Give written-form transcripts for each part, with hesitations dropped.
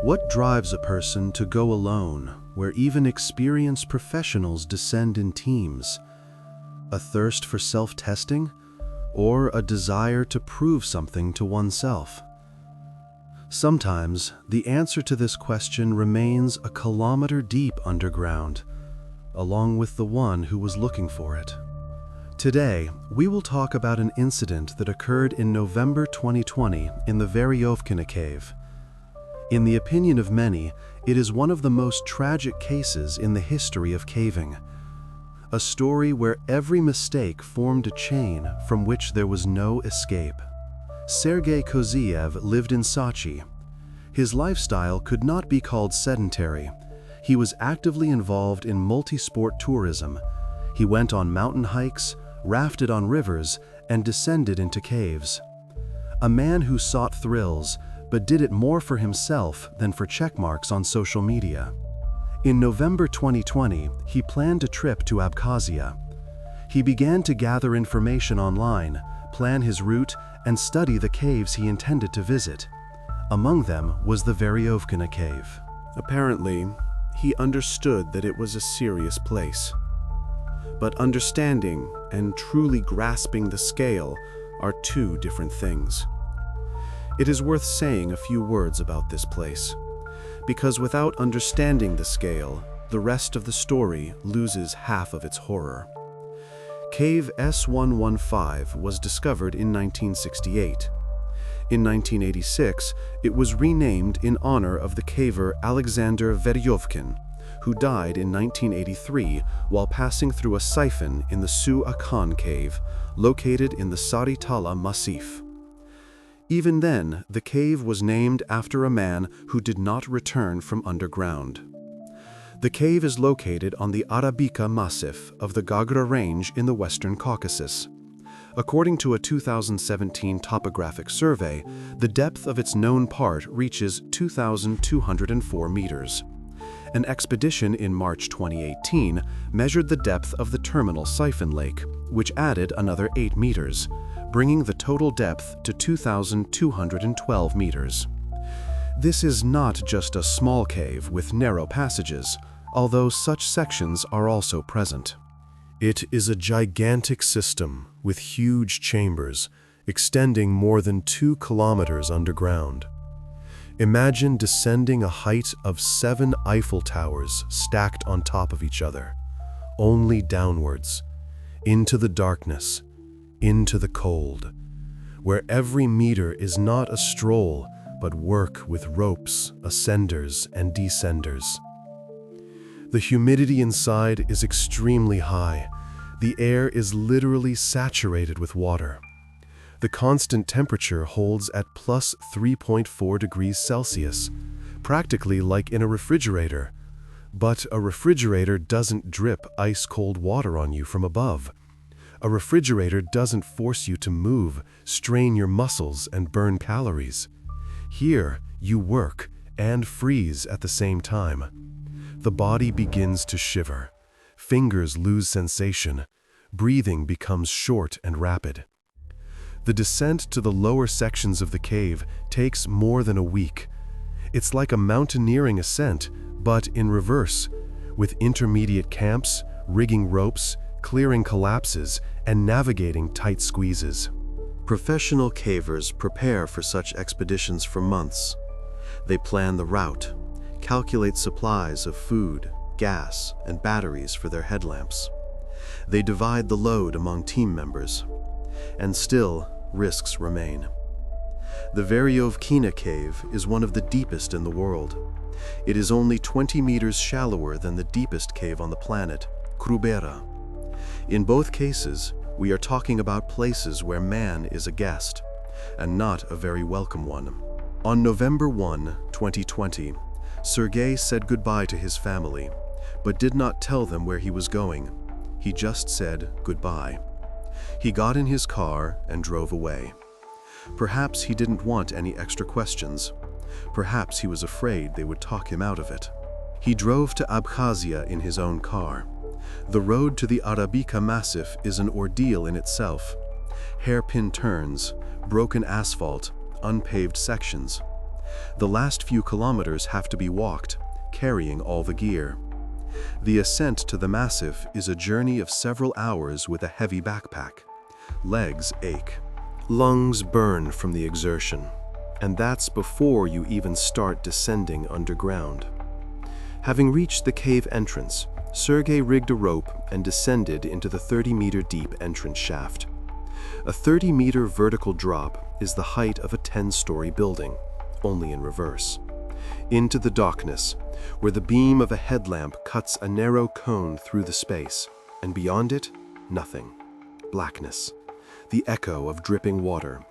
What drives a person to go alone, where even experienced professionals descend in teams? A thirst for self-testing, or a desire to prove something to oneself? Sometimes, the answer to this question remains a kilometer deep underground, along with the one who was looking for it. Today, we will talk about an incident that occurred in November 2020 in the Verëvkina cave. In the opinion of many, it is one of the most tragic cases in the history of caving. A story where every mistake formed a chain from which there was no escape. Sergei Koziev lived in Sochi. His lifestyle could not be called sedentary. He was actively involved in multi-sport tourism. He went on mountain hikes, rafted on rivers, and descended into caves. A man who sought thrills, but did it more for himself than for checkmarks on social media. In November 2020, he planned a trip to Abkhazia. He began to gather information online, plan his route, and study the caves he intended to visit. Among them was the Verëvkina cave. Apparently, he understood that it was a serious place. But understanding and truly grasping the scale are two different things. It is worth saying a few words about this place, because without understanding the scale, the rest of the story loses half of its horror. Cave S115 was discovered in 1968. In 1986, it was renamed in honor of the caver Alexander Verëvkin, who died in 1983 while passing through a siphon in the Su-Akan cave, located in the Saritala Massif. Even then, the cave was named after a man who did not return from underground. The cave is located on the Arabika Massif of the Gagra Range in the Western Caucasus. According to a 2017 topographic survey, the depth of its known part reaches 2,204 meters. An expedition in March 2018 measured the depth of the terminal siphon lake, which added another 8 meters, bringing the total depth to 2,212 meters. This is not just a small cave with narrow passages, although such sections are also present. It is a gigantic system with huge chambers extending more than 2 kilometers underground. Imagine descending a height of 7 Eiffel Towers stacked on top of each other, only downwards, into the darkness, into the cold, where every meter is not a stroll, but work with ropes, ascenders and descenders. The humidity inside is extremely high. The air is literally saturated with water. The constant temperature holds at plus 3.4 degrees Celsius, practically like in a refrigerator. But a refrigerator doesn't drip ice-cold water on you from above. A refrigerator doesn't force you to move, strain your muscles, and burn calories. Here, you work and freeze at the same time. The body begins to shiver. Fingers lose sensation. Breathing becomes short and rapid. The descent to the lower sections of the cave takes more than a week. It's like a mountaineering ascent, but in reverse, with intermediate camps, rigging ropes, clearing collapses, and navigating tight squeezes. Professional cavers prepare for such expeditions for months. They plan the route, calculate supplies of food, gas, and batteries for their headlamps. They divide the load among team members. And still, risks remain. The Verëvkina cave is one of the deepest in the world. It is only 20 meters shallower than the deepest cave on the planet, Krubera. In both cases, we are talking about places where man is a guest, and not a very welcome one. On November 1, 2020, Sergei said goodbye to his family, but did not tell them where he was going. He just said goodbye. He got in his car and drove away. Perhaps he didn't want any extra questions. Perhaps he was afraid they would talk him out of it. He drove to Abkhazia in his own car. The road to the Arabika Massif is an ordeal in itself. Hairpin turns, broken asphalt, unpaved sections. The last few kilometers have to be walked, carrying all the gear. The ascent to the massif is a journey of several hours with a heavy backpack. Legs ache. Lungs burn from the exertion. And that's before you even start descending underground. Having reached the cave entrance, Sergei rigged a rope and descended into the 30-meter deep entrance shaft. A 30-meter vertical drop is the height of a 10-story building, only in reverse. Into the darkness, where the beam of a headlamp cuts a narrow cone through the space, and beyond it, nothing. Blackness. The echo of dripping water.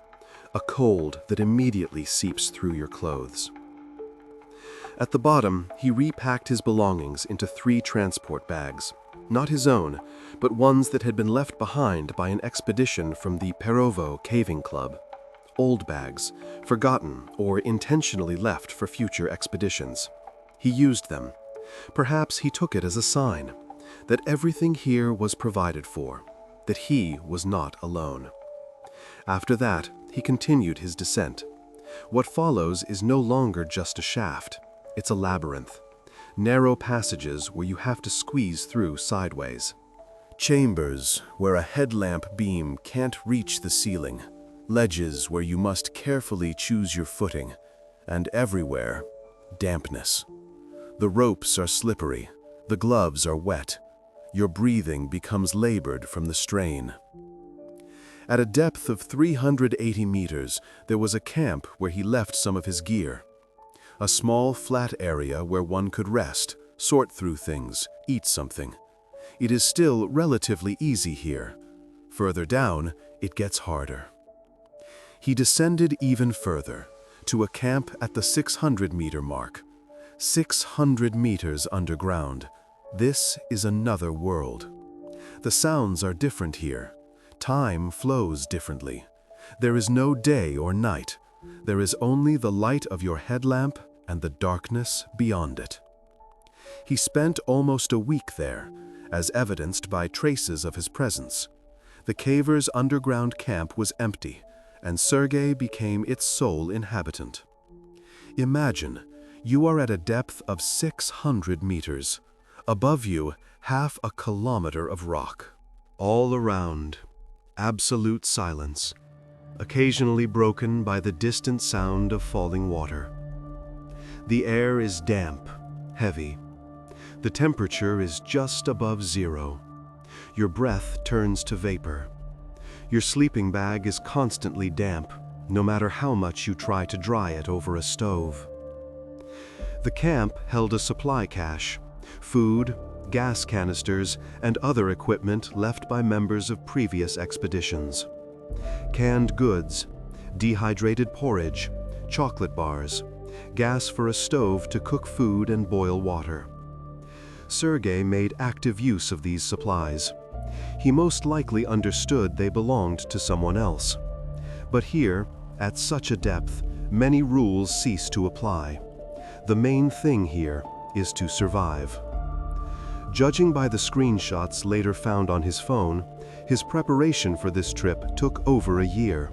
A cold that immediately seeps through your clothes. At the bottom, he repacked his belongings into 3 transport bags. Not his own, but ones that had been left behind by an expedition from the Perovo Caving Club. Old bags, forgotten or intentionally left for future expeditions. He used them. Perhaps he took it as a sign that everything here was provided for, that he was not alone. After that, he continued his descent. What follows is no longer just a shaft. It's a labyrinth. Narrow passages where you have to squeeze through sideways. Chambers where a headlamp beam can't reach the ceiling. Ledges where you must carefully choose your footing. And everywhere, dampness. The ropes are slippery. The gloves are wet. Your breathing becomes labored from the strain. At a depth of 380 meters, there was a camp where he left some of his gear. A small, flat area where one could rest, sort through things, eat something. It is still relatively easy here. Further down, it gets harder. He descended even further, to a camp at the 600-meter mark. 600 meters underground. This is another world. The sounds are different here. Time flows differently. There is no day or night. There is only the light of your headlamp and the darkness beyond it. He spent almost a week there, as evidenced by traces of his presence. The caver's underground camp was empty, and Sergei became its sole inhabitant. Imagine, you are at a depth of 600 meters. Above you, half a kilometer of rock. All around, absolute silence, occasionally broken by the distant sound of falling water. The air is damp, heavy. The temperature is just above 0. Your breath turns to vapor. Your sleeping bag is constantly damp, no matter how much you try to dry it over a stove. The camp held a supply cache, food, gas canisters, and other equipment left by members of previous expeditions. Canned goods, dehydrated porridge, chocolate bars, gas for a stove to cook food and boil water. Sergei made active use of these supplies. He most likely understood they belonged to someone else. But here, at such a depth, many rules cease to apply. The main thing here is to survive. Judging by the screenshots later found on his phone, his preparation for this trip took over a year.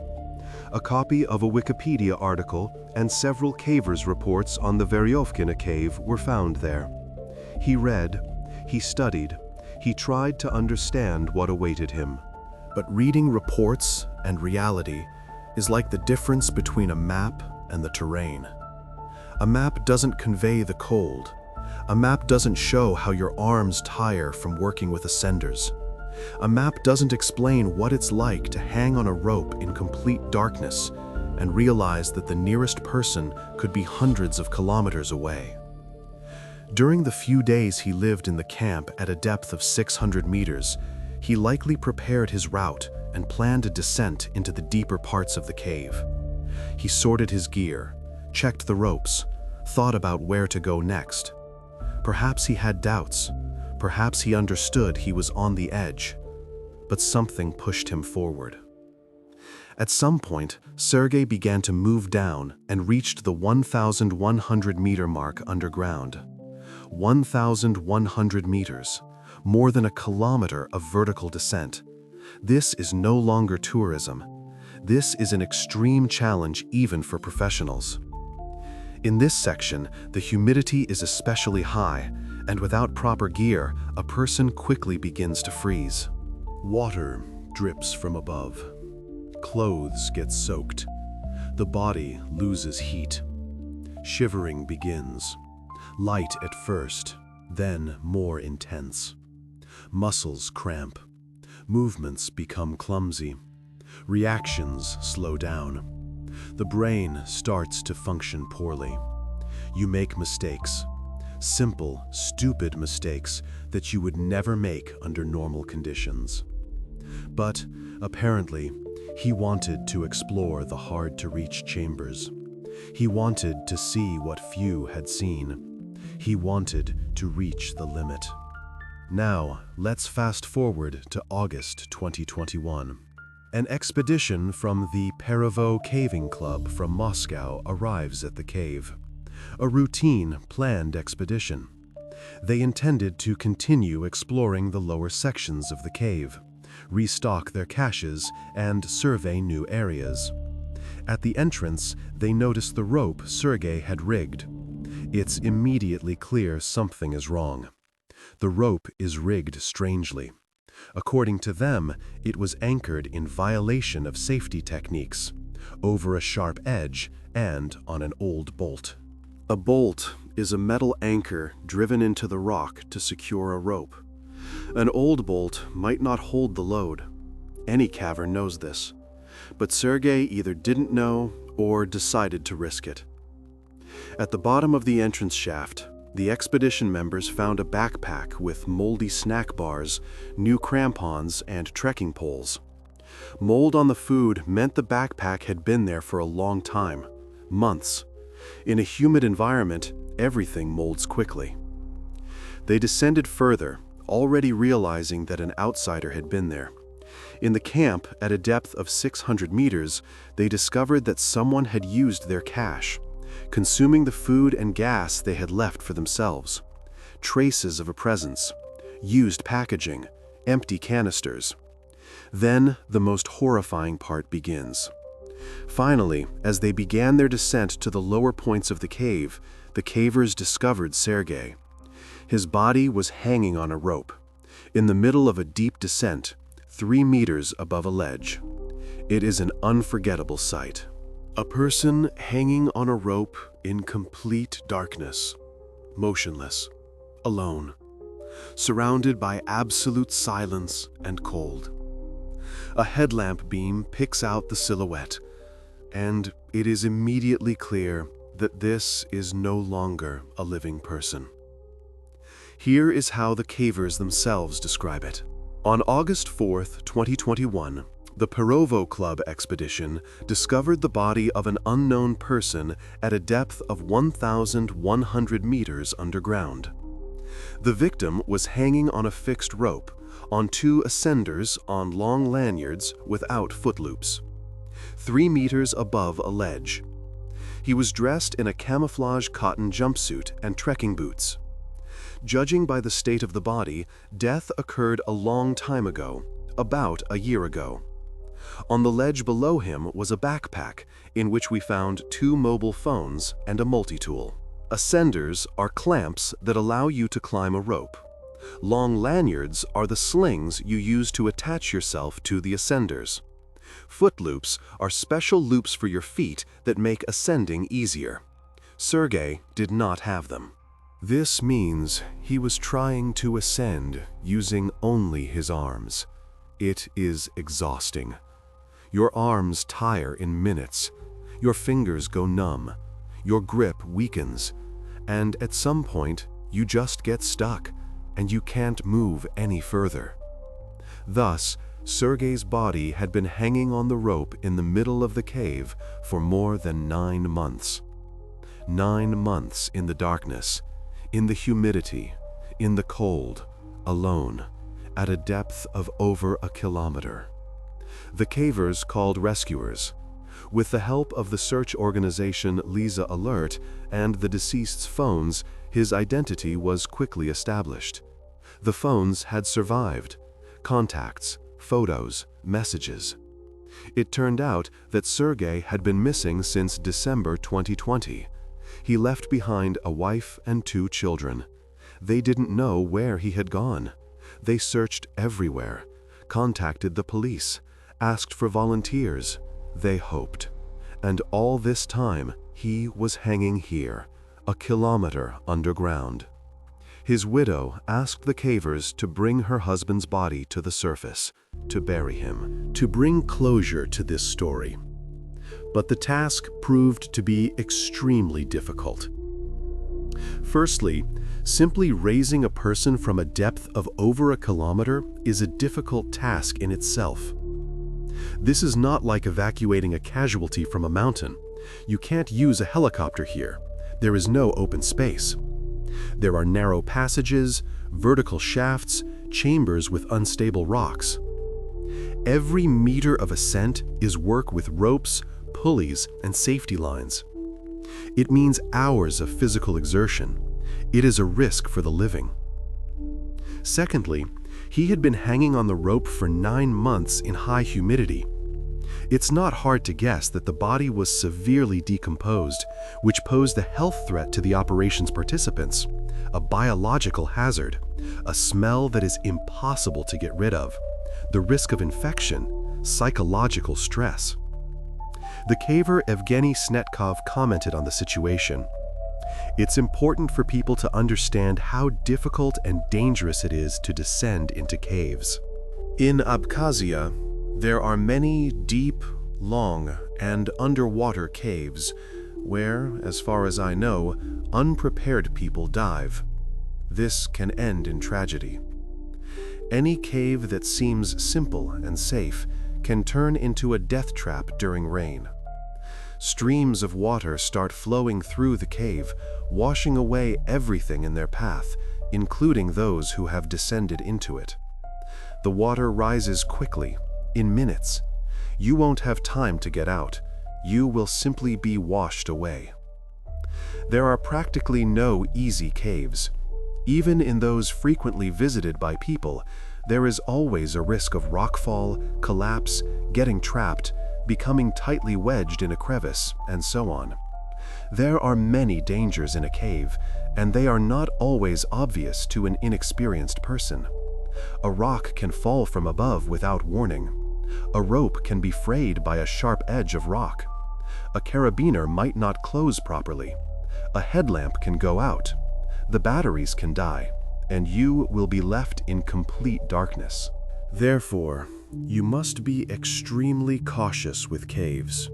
A copy of a Wikipedia article and several cavers' reports on the Verëvkina cave were found there. He read, he studied, he tried to understand what awaited him. But reading reports and reality is like the difference between a map and the terrain. A map doesn't convey the cold. A map doesn't show how your arms tire from working with ascenders. A map doesn't explain what it's like to hang on a rope in complete darkness and realize that the nearest person could be hundreds of kilometers away. During the few days he lived in the camp at a depth of 600 meters, he likely prepared his route and planned a descent into the deeper parts of the cave. He sorted his gear, checked the ropes, thought about where to go next. Perhaps he had doubts. Perhaps he understood he was on the edge. But something pushed him forward. At some point, Sergei began to move down and reached the 1,100-meter mark underground. 1,100 meters, more than a kilometer of vertical descent. This is no longer tourism. This is an extreme challenge even for professionals. In this section, the humidity is especially high, and without proper gear, a person quickly begins to freeze. Water drips from above. Clothes get soaked. The body loses heat. Shivering begins. Light at first, then more intense. Muscles cramp. Movements become clumsy. Reactions slow down. The brain starts to function poorly. You make mistakes. Simple, stupid mistakes that you would never make under normal conditions. But, apparently, he wanted to explore the hard-to-reach chambers. He wanted to see what few had seen. He wanted to reach the limit. Now, let's fast forward to August 2021. An expedition from the Verëvkina Caving Club from Moscow arrives at the cave. A routine, planned expedition. They intended to continue exploring the lower sections of the cave, restock their caches, and survey new areas. At the entrance, they notice the rope Sergei had rigged. It's immediately clear something is wrong. The rope is rigged strangely. According to them, it was anchored in violation of safety techniques, over a sharp edge and on an old bolt. A bolt is a metal anchor driven into the rock to secure a rope. An old bolt might not hold the load. Any cavern knows this. But Sergei either didn't know or decided to risk it. At the bottom of the entrance shaft, the expedition members found a backpack with moldy snack bars, new crampons, and trekking poles. Mold on the food meant the backpack had been there for a long time, months. In a humid environment, everything molds quickly. They descended further, already realizing that an outsider had been there. In the camp, at a depth of 600 meters, they discovered that someone had used their cache, consuming the food and gas they had left for themselves. Traces of a presence, used packaging, empty canisters. Then the most horrifying part begins. Finally, as they began their descent to the lower points of the cavers discovered Sergei. His body was hanging on a rope, in the middle of a deep descent, 3 meters above a ledge. It is an unforgettable sight. A person hanging on a rope in complete darkness, motionless, alone, surrounded by absolute silence and cold. A headlamp beam picks out the silhouette, and it is immediately clear that this is no longer a living person. Here is how the cavers themselves describe it. On August 4th, 2021, the Verëvkina Club expedition discovered the body of an unknown person at a depth of 1,100 meters underground. The victim was hanging on a fixed rope, on 2 ascenders on long lanyards without foot loops, 3 meters above a ledge. He was dressed in a camouflage cotton jumpsuit and trekking boots. Judging by the state of the body, death occurred a long time ago, about a year ago. On the ledge below him was a backpack in which we found 2 mobile phones and a multi-tool. Ascenders are clamps that allow you to climb a rope. Long lanyards are the slings you use to attach yourself to the ascenders. Foot loops are special loops for your feet that make ascending easier. Sergei did not have them. This means he was trying to ascend using only his arms. It is exhausting. Your arms tire in minutes. Your fingers go numb. Your grip weakens. And at some point, you just get stuck, and you can't move any further. Thus, Sergei's body had been hanging on the rope in the middle of the cave for more than 9 months. 9 months in the darkness, in the humidity, in the cold, alone, at a depth of over a kilometer. The cavers called rescuers. With the help of the search organization Lisa Alert and the deceased's phones, his identity was quickly established. The phones had survived. Contacts, photos, messages. It turned out that Sergei had been missing since December 2020. He left behind a wife and 2 children. They didn't know where he had gone. They searched everywhere, contacted the police, asked for volunteers. They hoped. And all this time, he was hanging here, a kilometer underground. His widow asked the cavers to bring her husband's body to the surface, to bury him, to bring closure to this story. But the task proved to be extremely difficult. Firstly, simply raising a person from a depth of over a kilometer is a difficult task in itself. This is not like evacuating a casualty from a mountain. You can't use a helicopter here. There is no open space. There are narrow passages, vertical shafts, chambers with unstable rocks. Every meter of ascent is work with ropes, pulleys, and safety lines. It means hours of physical exertion. It is a risk for the living. Secondly, he had been hanging on the rope for 9 months in high humidity. It's not hard to guess that the body was severely decomposed, which posed a health threat to the operation's participants, a biological hazard, a smell that is impossible to get rid of, the risk of infection, psychological stress. The caver Evgeny Snetkov commented on the situation. It's important for people to understand how difficult and dangerous it is to descend into caves. In Abkhazia, there are many deep, long, and underwater caves where, as far as I know, unprepared people dive. This can end in tragedy. Any cave that seems simple and safe can turn into a death trap during rain. Streams of water start flowing through the cave, washing away everything in their path, including those who have descended into it. The water rises quickly, in minutes. You won't have time to get out. You will simply be washed away. There are practically no easy caves. Even in those frequently visited by people, there is always a risk of rockfall, collapse, getting trapped, becoming tightly wedged in a crevice, and so on. There are many dangers in a cave, and they are not always obvious to an inexperienced person. A rock can fall from above without warning. A rope can be frayed by a sharp edge of rock. A carabiner might not close properly. A headlamp can go out. The batteries can die, and you will be left in complete darkness. Therefore, you must be extremely cautious with caves.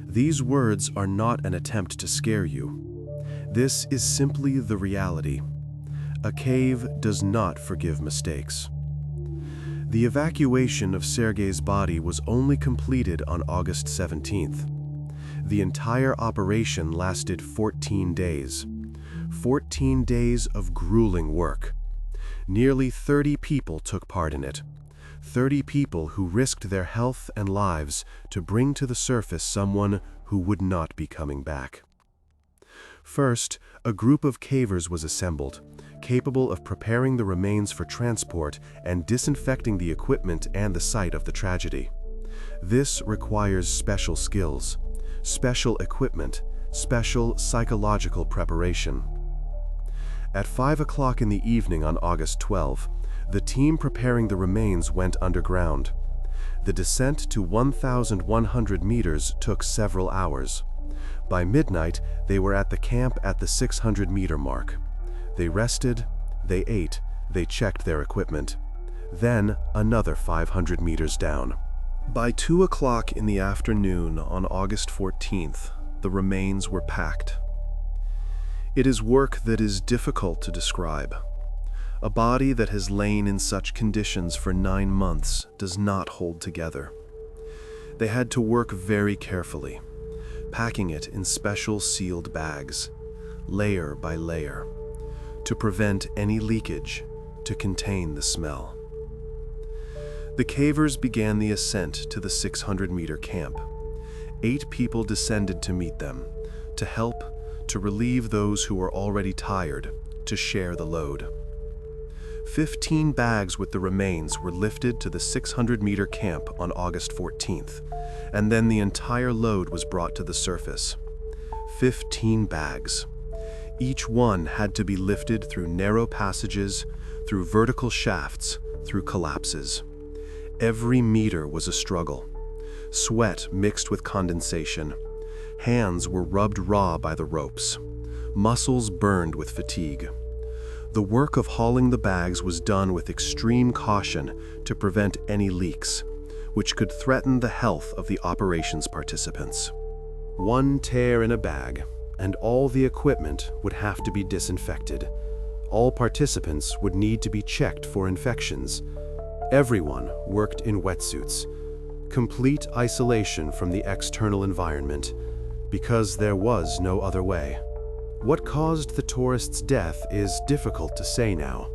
These words are not an attempt to scare you. This is simply the reality. A cave does not forgive mistakes. The evacuation of Sergei's body was only completed on August 17th. The entire operation lasted 14 days. 14 days of grueling work. Nearly 30 people took part in it. 30 people who risked their health and lives to bring to the surface someone who would not be coming back. First, a group of cavers was assembled, capable of preparing the remains for transport and disinfecting the equipment and the site of the tragedy. This requires special skills, special equipment, special psychological preparation. At 5 o'clock in the evening on August 12, the team preparing the remains went underground. The descent to 1,100 meters took several hours. By midnight, they were at the camp at the 600-meter mark. They rested, they ate, they checked their equipment. Then another 500 meters down. By 2 o'clock in the afternoon on August 14th, the remains were packed. It is work that is difficult to describe. A body that has lain in such conditions for 9 months does not hold together. They had to work very carefully, packing it in special sealed bags, layer by layer, to prevent any leakage, to contain the smell. The cavers began the ascent to the 600-meter camp. 8 people descended to meet them, to help, to relieve those who were already tired, to share the load. 15 bags with the remains were lifted to the 600-meter camp on August 14th, and then the entire load was brought to the surface. 15 bags. Each one had to be lifted through narrow passages, through vertical shafts, through collapses. Every meter was a struggle. Sweat mixed with condensation. Hands were rubbed raw by the ropes. Muscles burned with fatigue. The work of hauling the bags was done with extreme caution to prevent any leaks, which could threaten the health of the operation's participants. One tear in a bag, and all the equipment would have to be disinfected. All participants would need to be checked for infections. Everyone worked in wetsuits. Complete isolation from the external environment, because there was no other way. What caused the tourist's death is difficult to say now.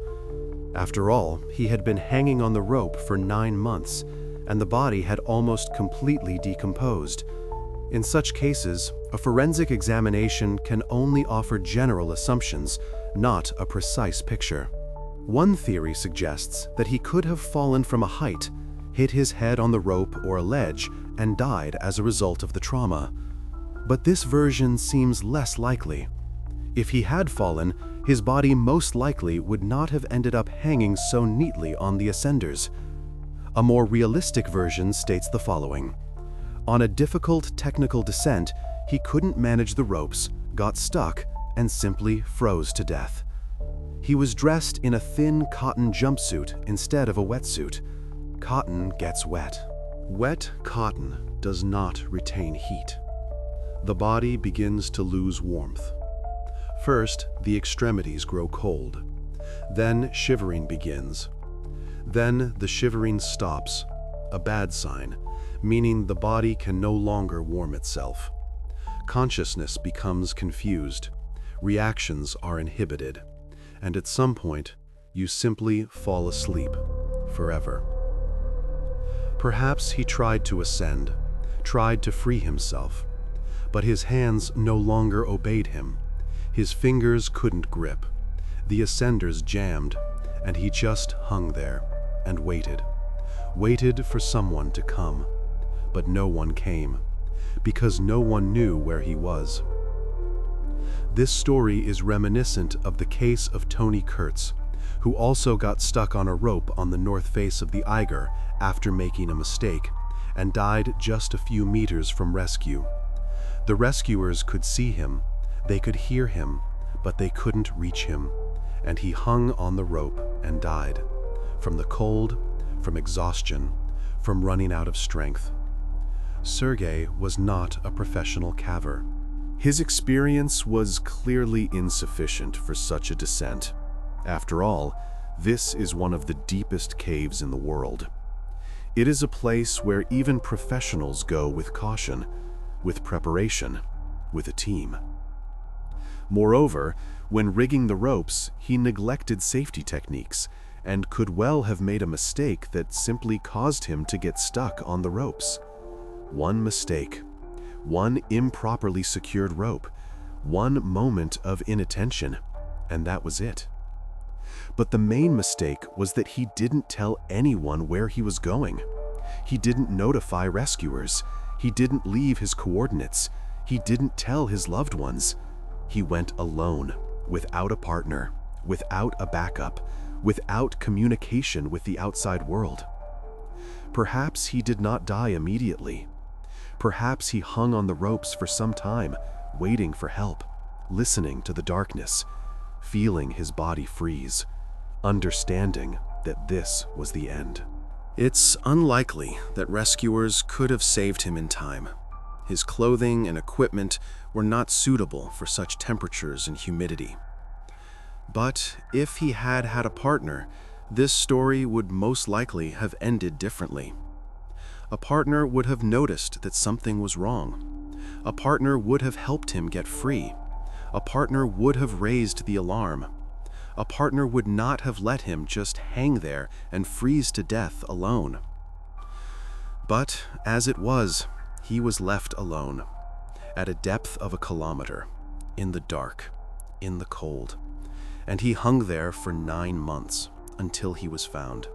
After all, he had been hanging on the rope for 9 months, and the body had almost completely decomposed. In such cases, a forensic examination can only offer general assumptions, not a precise picture. One theory suggests that he could have fallen from a height, hit his head on the rope or a ledge, and died as a result of the trauma. But this version seems less likely. If he had fallen, his body most likely would not have ended up hanging so neatly on the ascenders. A more realistic version states the following. On a difficult technical descent, he couldn't manage the ropes, got stuck, and simply froze to death. He was dressed in a thin cotton jumpsuit instead of a wetsuit. Cotton gets wet. Wet cotton does not retain heat. The body begins to lose warmth. First, the extremities grow cold. Then shivering begins. Then the shivering stops, a bad sign, meaning the body can no longer warm itself. Consciousness becomes confused. Reactions are inhibited. And at some point, you simply fall asleep forever. Perhaps he tried to ascend, tried to free himself, but his hands no longer obeyed him. His fingers couldn't grip. The ascenders jammed, and he just hung there and waited for someone to come. But no one came, because no one knew where he was. This story is reminiscent of the case of Tony Kurtz, who also got stuck on a rope on the north face of the Eiger after making a mistake, and died just a few meters from rescue. The rescuers could see him, they could hear him, but they couldn't reach him, and he hung on the rope and died. From the cold, from exhaustion, from running out of strength. Sergei was not a professional caver. His experience was clearly insufficient for such a descent. After all, this is one of the deepest caves in the world. It is a place where even professionals go with caution, with preparation, with a team. Moreover, when rigging the ropes, he neglected safety techniques and could well have made a mistake that simply caused him to get stuck on the ropes. One mistake, one improperly secured rope, one moment of inattention, and that was it. But the main mistake was that he didn't tell anyone where he was going. He didn't notify rescuers. He didn't leave his coordinates. He didn't tell his loved ones. He went alone, without a partner, without a backup, without communication with the outside world. Perhaps he did not die immediately. Perhaps he hung on the ropes for some time, waiting for help, listening to the darkness, feeling his body freeze, understanding that this was the end. It's unlikely that rescuers could have saved him in time. His clothing and equipment were not suitable for such temperatures and humidity. But if he had had a partner, this story would most likely have ended differently. A partner would have noticed that something was wrong. A partner would have helped him get free. A partner would have raised the alarm. A partner would not have let him just hang there and freeze to death alone. But as it was, he was left alone, at a depth of 1 kilometer, in the dark, in the cold, and he hung there for 9 months until he was found.